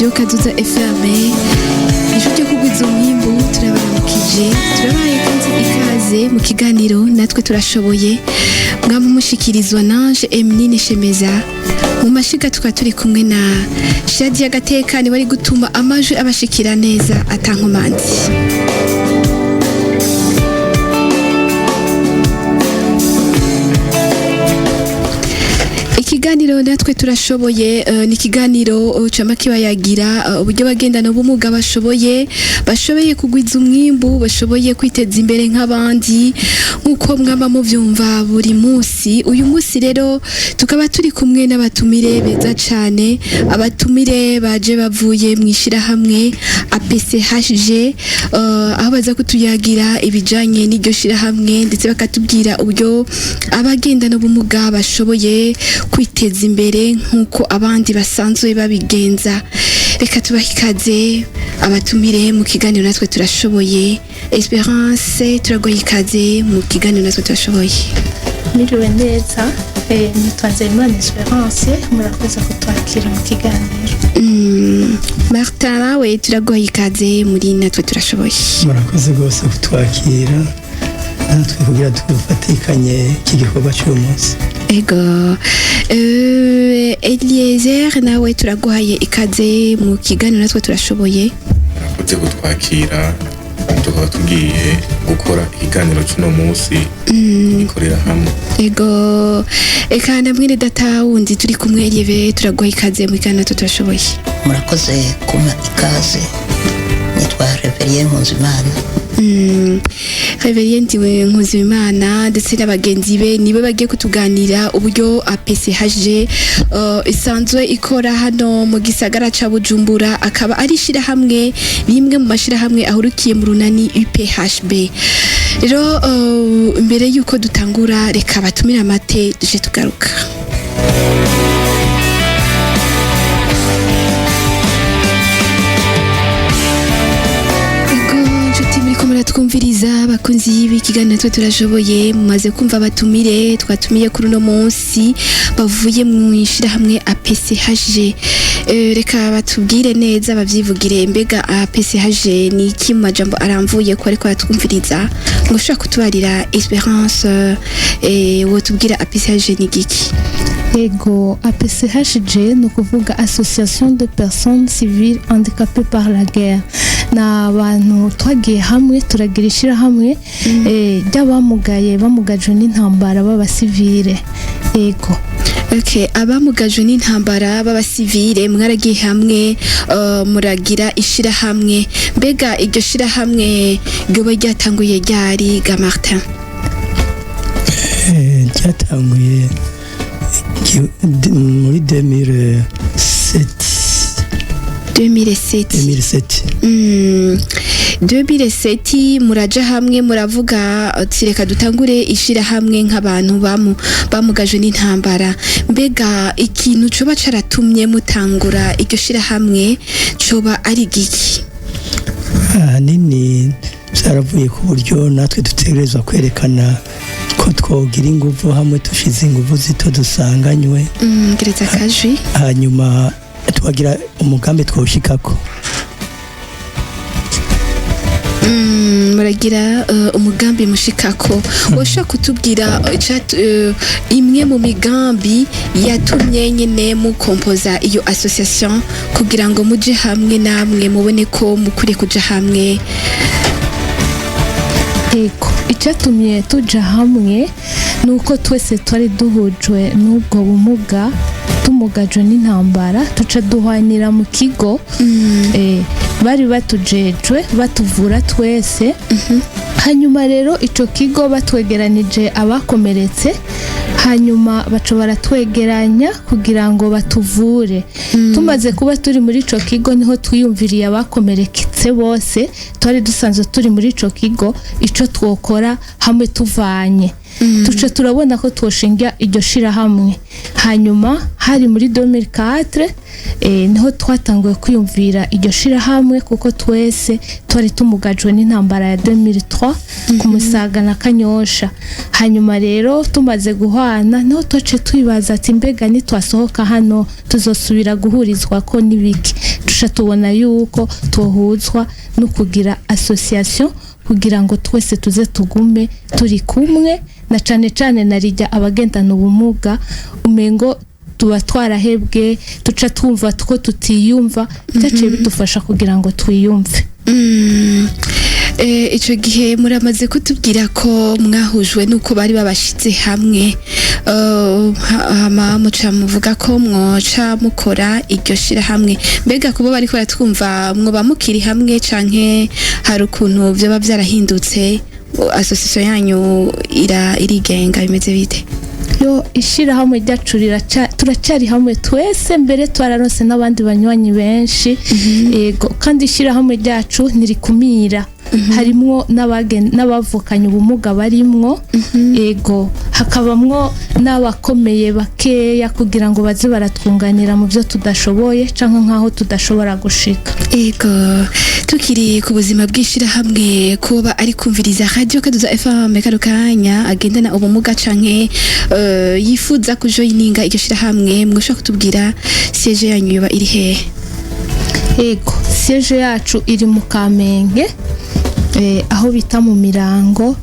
Radio Kaduza FM ijwi ryo kugwiza umwimbu turabaramukije turabaye kandi ikaze mu kiganiro natwe turashoboye mwaba mushikirizwa nanje Emeline Shemeza mu mashiga tukaba turi kumwe na Shadia Gateka ni bari gutuma amajwi abashikira neza atankomanzi. Ikiganiro natwe turashoboye ni ikiganiro camake bayagira uburyo bagendana ubumuga bashoboye kugwiza umwimbu, bashoboye kwiteza imbere nk'abandi nkuko mwaba muvyumva buri munsi. Uyu munsi rero tukaba turi kumwe n'abatumire beza cane, abatumire baje bavuye mwishira hamwe APCHG aho baza kutuyagira ibijanye n'iryo shira hamwe ndetse bakatubwira uburyo abagendana ubumuga bashoboye kwiteza imbere nkuko abandi basanzwe babigenza. Reka tubahikaze abatumire mu kiganiro natwe turashoboye. Esperance turagoye ikaze mu kiganiro natwe turashoboye. Miriwe neza nitwanze Imana Esperance murakoze kutwakira mu kiganiro. Martin nawe turagoye ikaze muri natwe turashoboye. Murakoze gose kutwakira natwe kugira dufatikanye iki gikorwa cy'uyu munsi. Ego Eliezer nawe turaguhaye ikaze mu kiganiro natwe turashoboye. Murakoze kutwakira tukaba tugiye gukora ikiganiro cy'uno munsi ikorera hamwe. Ego eka namwe data wundi turi kumwe Elieve turaguhaye ikaze mu kiganiro natwe turashoboye. Murakoze kuma ikaze nitwa Reverien Nkuzimana. Reverien Nkuzimana ndetse n'abagenzi be nibo bagiye kutuganira uburyo APCHG isanzwe ikora hano mu gisagara ca Bujumbura, akaba ari shira hamwe bimwe mu mashira hamwe ahurukiye mu runani UPHB. Rero mbere yuko dutangura reka batumira amate duje tugaruka. Twumviriza bakunzi y'ibikiganiro natwe turashoboye mumaze kumva abatumire twatumiye kuri uno munsi bavuye mu ishira hamwe APCHG. Reka batubwire neza bavyivugire mbega APCHG ni iki mu majambo aramvuye ko ariko atwumviriza ngo ushaka kutubarira Esperance wo tubwira APCHG ni giki? Ego APCHG ni ukuvuga Association de Personnes Civiles Handicapées par la Guerre. Na abantu twagiye hamwe turagira ishira hamwe ry'abamugaye bamugajwe n'intambara b'abasivile. Ego Okay, abamugajwe n'intambara b'abasivile mwaragiye hamwe muragira ishira hamwe. Mbega iryo shira hamwe ryoba ryatanguye ryari ga Martin? Ryatanguye muri 2007 muraja hamwe muravuga ati reka dutangure ishira hamwe nk'abantu bamugajwe n'intambara. Mbega ikintu coba caratumye mutangura iryo shira hamwe coba ari giki? Nini byaravuye ku buryo natwe dutegerezwa kwerekana ko twogira ingufu hamwe tushize ingufu zito dusanganywe. Gereza kajwi hanyuma twagira umugambi twushikako. Muragira umugambi mushikako. Woshaka kutubwira imwe mu migambi yatumye nyene mu kompoza iyo association kugira ngo muje hamwe namwe mubone ko mukure kuja hamwe? Ego icyatumye tuja hamwe nuko twese twari duhujwe n'ubwo bumuga tumugajwe n'intambara tuca duhwanira mu kigo. Bari batujejwe batuvura twese. Hanyuma rero ico kigo batwegeranije abakomeretse, hanyuma baca baratwegeranya kugira ngo batuvure. Tumaze kuba turi muri ico kigo niho twiyumviriye abakomereketse bose twari dusanzwe turi muri ico kigo ico twokora hamwe tuvanye. Tuca turabona ko twoshinga iryo shira hamwe. Hanyuma hari muri 2004 niho twatanguye kwiyumvira iryo shira hamwe kuko twese twari tumugajwe n'intambara ya 2003 ku Musaga na Kanyosha. Hanyuma rero tumaze guhwa bana niho tuce twibaza ati mbega nitwasohoka hano tuzosubira guhurizwa ko n'ibiki tusha tubona yuko twohuzwa no kugira association kugira ngo twese tuze tugume turi kumwe na cane cane narijya abagendana ubumuga umengo tuba twarahebwe tuca twumva ko tutiyumva bitaciye bidufasha kugira ngo twiyumve. Ico gihe muramaze kutubwira ko mwahujwe nuko bari babashize hamwe hama muca muvuga ko mwoca mukora iryo shira hamwe mbega kubo bari baratwumva mwoba mukiri hamwe canke hari ukuntu vyoba vyarahindutse association yanyu irigenga bimeze bite? Yo ishirahamwe ryacu turacari hamwe twese mbere twararonse n'abandi banywanyi benshi ego kandi ishirahamwe ryacu nirikumira harimwo n'abavukanye ubumuga barimwo ego hakabamwo n'abakomeye bakeya kugira ngo baze baratwunganira mu byo tudashoboye canke nkaho tudashobora gushika. Ego tukiri ku buzima bw'ishirahamwe kuba ari kumviriza radio Kaduza FM kanya agendana ubumuga canke yifuza kujoininga iryo shirahamwe mwoshaka kutubwira siege yanyu yoba iri hehe? Ego siege yacu iri mu Kamenge aho bita mu Mirango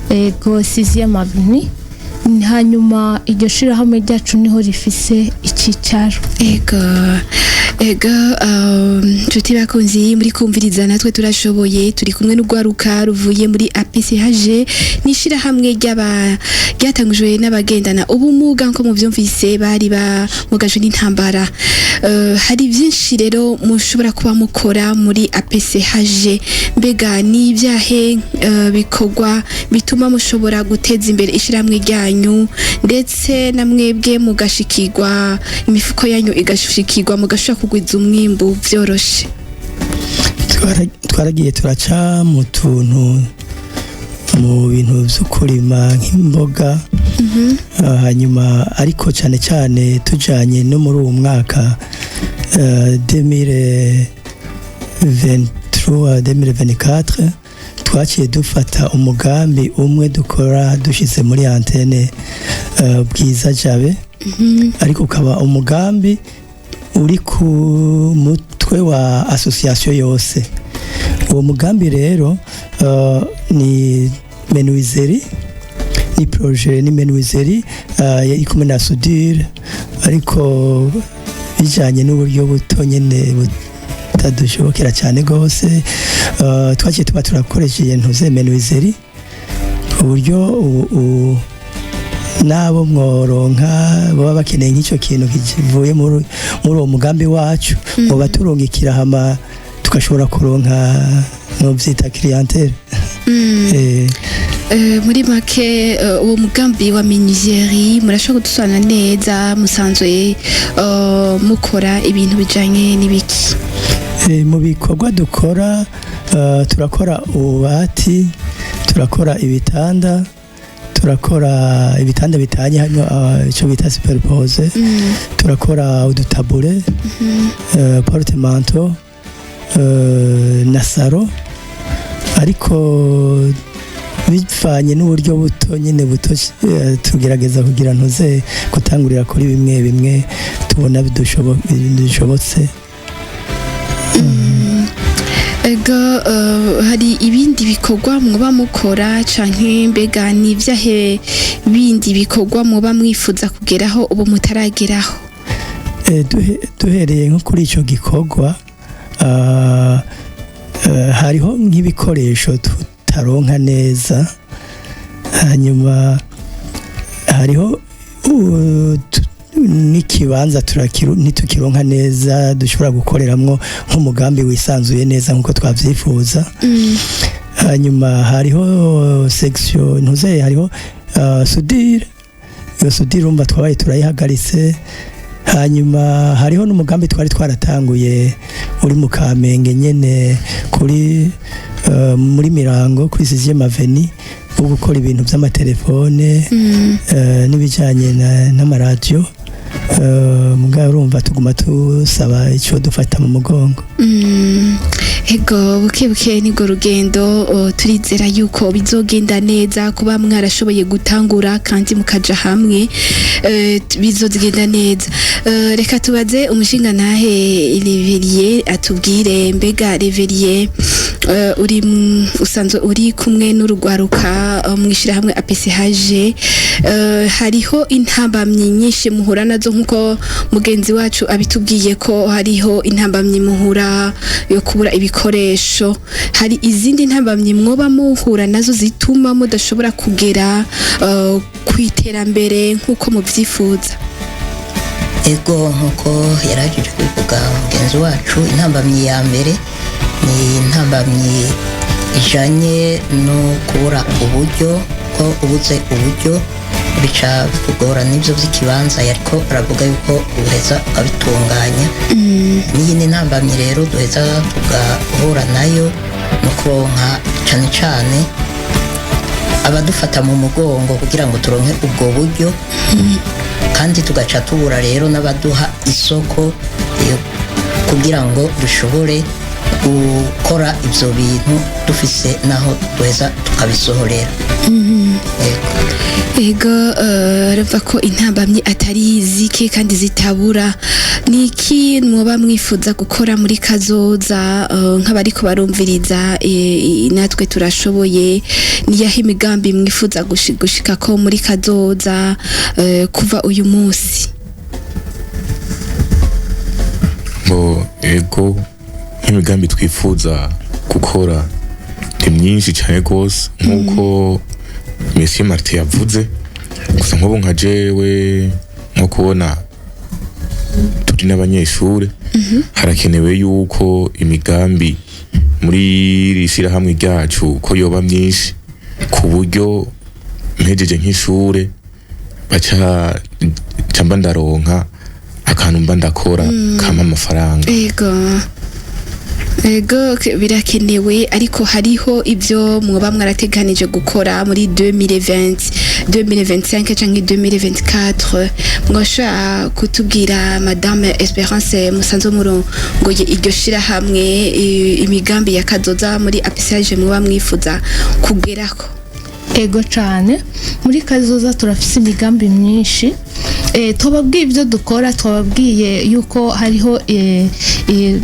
ego 6e avenue hanyuma iryo shirahamwe ryacu niho rifise icicaro. Ego nshuti bakunzi muri kumviriza natwe turashoboye turi kumwe n'ugwaruka ruvuye muri APCHG nishirahamwe ryatangujwe n'abagendana ubumuga nko mu vyumvise bari bamugajwe n'intambara. Hari byinshi rero mushobora kuba mukora muri APCHG mbega ni ibyahe bikorwa bituma mushobora guteza imbere ishirahamwe ryanyu ndetse namwebwe mugashikirwa imifuko yanyu igashikirwa mugashaka kugwiza umwimbu vyoroshe? Twaragiye turaca mu tuntu mu bintu vyo kurima nk'imboga hanyuma ariko cyane cyane tujanye no muri uwo mwaka 2023-2024 twaciye dufata umugambi umwe dukora dushize muri antene Bwiza Jabe ariko ukaba umugambi uri ku mutwe wa association yose. Uwo mugambi rero ni menuiserie ni projet ni menuiserie yari kumwe na Sudire ariko bijanye n'uburyo buto nyene butadushobokera cyane gose twaciye tuba turakoresha ibintu ze menuiserie uburyo nabo mworonka baba bakeneye nk'icyo kintu kivuye muri uwo mugambi wacu ngo baturungikira hama tukashobora kuronka no byita clientele. Muri make uwo mugambi wa menuiserie murashobora kudusana neza musanzwe mukora ibintu bijanye n'ibiki? Mu bikorwa dukora turakora ububati, turakora ibitanda, turakora ibitanda bitanye hano icyo bita superpose, turakora udutabure, portemanteau na saro ariko bivanye n'uburyo buto nyine buto tugerageza kugira ntuze gutangurira kuri bimwe bimwe tubona bidashobotse. Ego hari ibindi bikorwa muba mukora canke mbega ni vyahe bindi bikorwa muba mwifuza kugeraho ubu mutarageraho? Duhereye nko kuri ico gikorwa hariho nk'ibikoresho tutaronka neza hanyuma hariho n'ikibanza ntitukironka neza dushobora gukoreramwo nk'umugambi wisanzuye neza nk'uko twavyifuza. Hanyuma hariho section ntuze hariho Sudire, iyo Sudire umba twabaye turayihagaritse. Hanyuma hariho n'umugambi twari twaratanguye uri mu Kamenge nyene kuri muri Mirango kuri 6e avenue wo gukora ibintu by'amatelefone n'ibijanye n'amaradio mugabo urumva tuguma tusaba icyo dufata mu mugongo. Ego buke nibwo rugendo turizera yuko bizogenda neza kuba mwarashoboye gutangura kandi mukaja hamwe bizogenda neza. Reka tubaze umushinga ntahe Reveriye atubwire mbega Reveriye usanzwe uri kumwe n'urugwaruka mwishira hamwe APCHG hariho intambamyi nyinshi muhura nazo nkuko mugenzi wacu abitubwiye ko hariho intambamyi muhura yo kubura ibikoresho, hari izindi ntambamyi mwoba muhura nazo zituma mudashobora kugera kwiterambere nkuko mubyifuza? Ego nkuko yarajije kuvuga mugenzi wacu, intambamyi ya mbere ni intambamyi ijanye no kubura uburyo, ko ubuze uburyo bica kugora n'ibyo by'ikibanza yariko aravuga yuko uheza ukabitunganya. Niyi ni intambamyi rero duheza tugahura nayo no kuronka cane cane abadufata mu mugongo kugira ngo turonke ubwo buryo, kandi tugaca tubura rero n'abaduha isoko kugira ngo dushobore gukora ivyo bintu dufise naho duheza tukabisohorera. Ego rava ko intambamyi atari zike kandi zitabura. Niki mwoba mwifuza gukora muri kazoza nk'abariko barumviriza natwe turashoboye? Niyahe imigambi mwifuza gushika ko muri kazoza kuva uyu munsi? Ego nk'imigambi twifuza gukora ni myinshi cyane rwose nk'uko Monsieur Martin yavuze. Gusa nk'ubu nka jewe nko kubona turi n'abanyeshuri, harakenewe yuko imigambi muri rishyira hamwe ryacu ko yoba myinshi ku buryo mpejeje nk'ishure baca mba ndaronka akantu mba ndakora kama amafaranga. Ego birakenewe, ariko hariho ibyo mwoba mwarateganije gukora muri 2020 2025 canke 2024. Mwashaka kutubwira Madame Esperance Musanzo murongoye iryo shira hamwe imigambi ya kazoza muri APCHG mwoba mwifuza kugerako? Ego cyane, muri kazoza turafise imigambi myinshi. Twababwiye ibyo dukora, twababwiye yuko hariho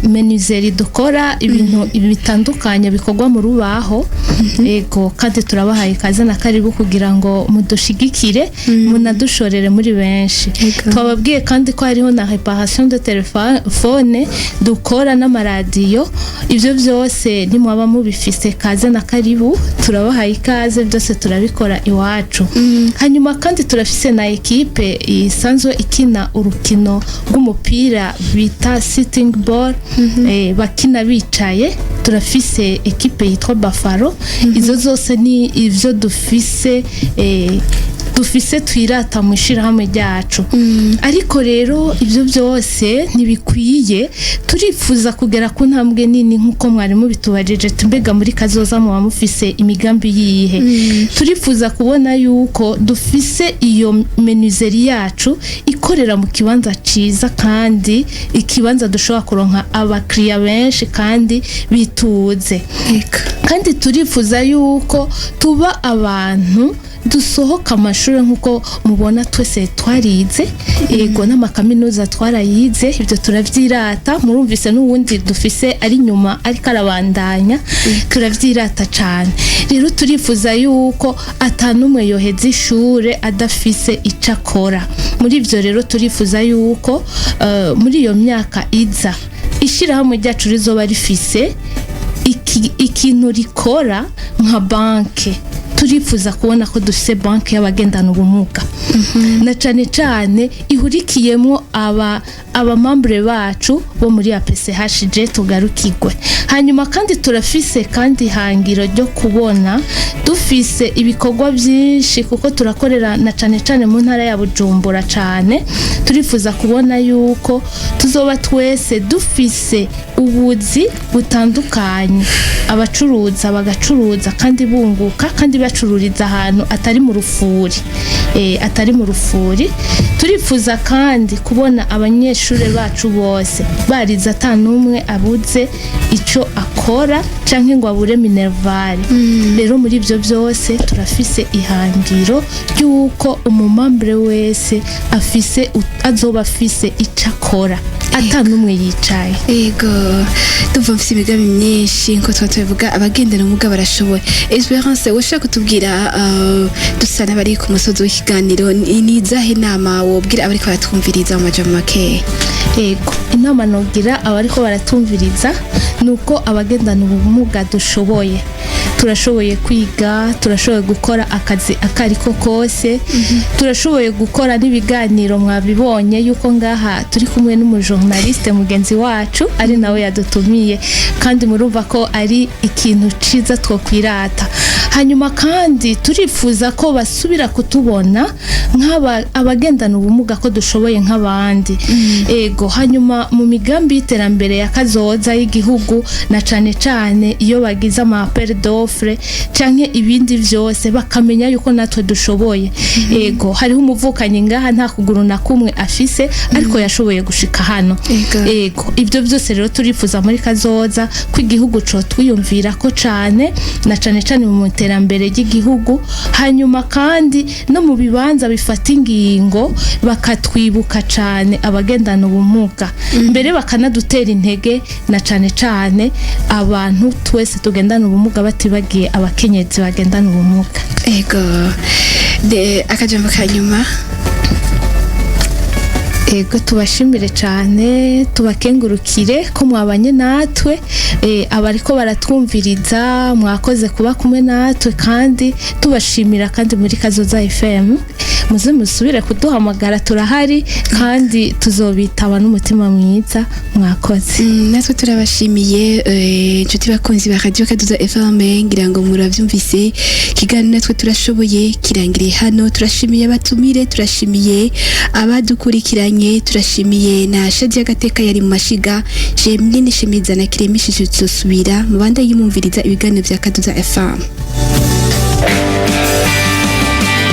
menuzeri dukora ibintu bitandukanye bikorwa mu rubaho. Ego kandi turabahaye ikaze na karibu kugira ngo mudushigikire munadushorere muri benshi. Twababwiye kandi ko hariho na réparation de téléphone dukora n'amaradiyo. Ibyo byose nimwaba mubifise kaze na karibu, turabahaye ikaze, byose turabikora iwacu. Hanyuma kandi turafise na equipe isanzwe ikina urukino rw'umupira bita sitting ball, bakina bicaye. Turafise equipe yitwa Bafaro. Izo zose ni ivyo dufise twirata mu ishirahamwe ryacu. Ariko rero ibyo byose ntibikwiye, turifuza kugera ku ntambwe nini nkuko mwarimu bitubajije tumbega muri kazoza mu bamufise imigambi yihe. Turifuza kubona yuko dufise iyo menuzeri yacu ikorera mu kibanza ciza, kandi ikibanza dushobora kuronka abakiriya benshi kandi bituze. Kandi turifuza yuko tuba abantu dusohoka amashuri nkuko mubona twese twarize. Ego n'amakaminuza twarayize, ibyo turavyirata. Murumvise n'uwundi dufise ari nyuma ariko arabandanya, turavyirata cyane. Rero turifuza yuko atanumwe yoheza ishure adafise icakora. Muri ivyo rero turifuza yuko muri iyo myaka iza ishirahamwe ryacu rizoba rifise ikintu rikora nka banke. Turifuza kubona ko dufise banke y'abagendana ubumuga, na cane cane ihurikiyemo abamambure bacu bo muri APCHG tugarukirwe. Hanyuma kandi turafise kandi hangiro ryo kubona dufise ibikorwa byinshi kuko turakorera na cane cane mu ntara ya Bujumbura cane, turifuza kubona yuko tuzoba twese dufise ubuzi butandukanye, abacuruza bagacuruza kandi bunguka kandi bacururiza ahantu atari mu rufuri, atari mu rufuri. Turifuza kandi kubona abanyeshuri bacu bose bariza atanumwe abuze ico akora canke ngo abure minervale. Rero muri ibyo byose turafise ihangiro ry'uko umumambure wese azoba afise ico akora atanumwe yicaye. Ego tuva mfise imigambi myinshi nko twatuvuga abagendana ubumuga barashoboye. Esperance woshaka kutubwira dusa n'abari ku musozi w'ikiganiro ni izahe inama wobwira abariko baratwumviriza mu majambo make? Ego inama nogira abariko baratumviriza nuko abagendana ubumuga dushoboye, turashoboye kwiga, turashoboye gukora akazi akariko kose, turashoboye gukora n'ibiganiro mwabibonye yuko ngaha turi kumwe n'umujournaliste mugenzi wacu ari nawe yadutumiye, kandi murumva ko ari ikintu ciza twokwirata. Hanyuma kandi turifuza ko basubira kutubona abagendana ubumuga ko dushoboye nk'abandi. Ego hanyuma mu migambi y'iterambere ya kazoza y'igihugu na cane cane iyo bagize ama appel d'offre canke ibindi vyose bakamenya yuko natwe dushoboye. Ego hariho umuvukanyi ngaha nta kuguru na kumwe afise ariko yashoboye gushika hano. Ego ibyo byose rero turifuza muri kazoza ko igihugu co twiyumvira ko cane na cane cane mu iterambere ry'igihugu. Hanyuma kandi no mu bibanza bifata ingingo bakatwibuka cane abagendana ubumuga, mbere bakanadutera intege na cane cane abantu twese tugendana ubumuga batibagiye abakenyezi bagendana ubumuga. Ego akajambo kanyuma. Ego tubashimire cyane, tubakengurukire ko mwabanye natwe, abariko baratwumviriza mwakoze kuba kumwe natwe, kandi tubashimira kandi muri Kazoza FM muze musubire kuduhamagara, turahari kandi tuzobitaba n'umutima mwiza. Mwakoze. Natwe turabashimiye inshuti bakunzi ba Radio Kazoza FM, ngira ngo muravyumvise kiganiro natwe turashoboye kirangiriye hano. Turashimiye abatumire, turashimiye abadukurikiranye, turashimiye na Shadia Gateka yari mu mashiga, Jemline Shemiza na Kiremishije tuzosubira mu banda yimumviriza ibiganiro vya Kazoza FM.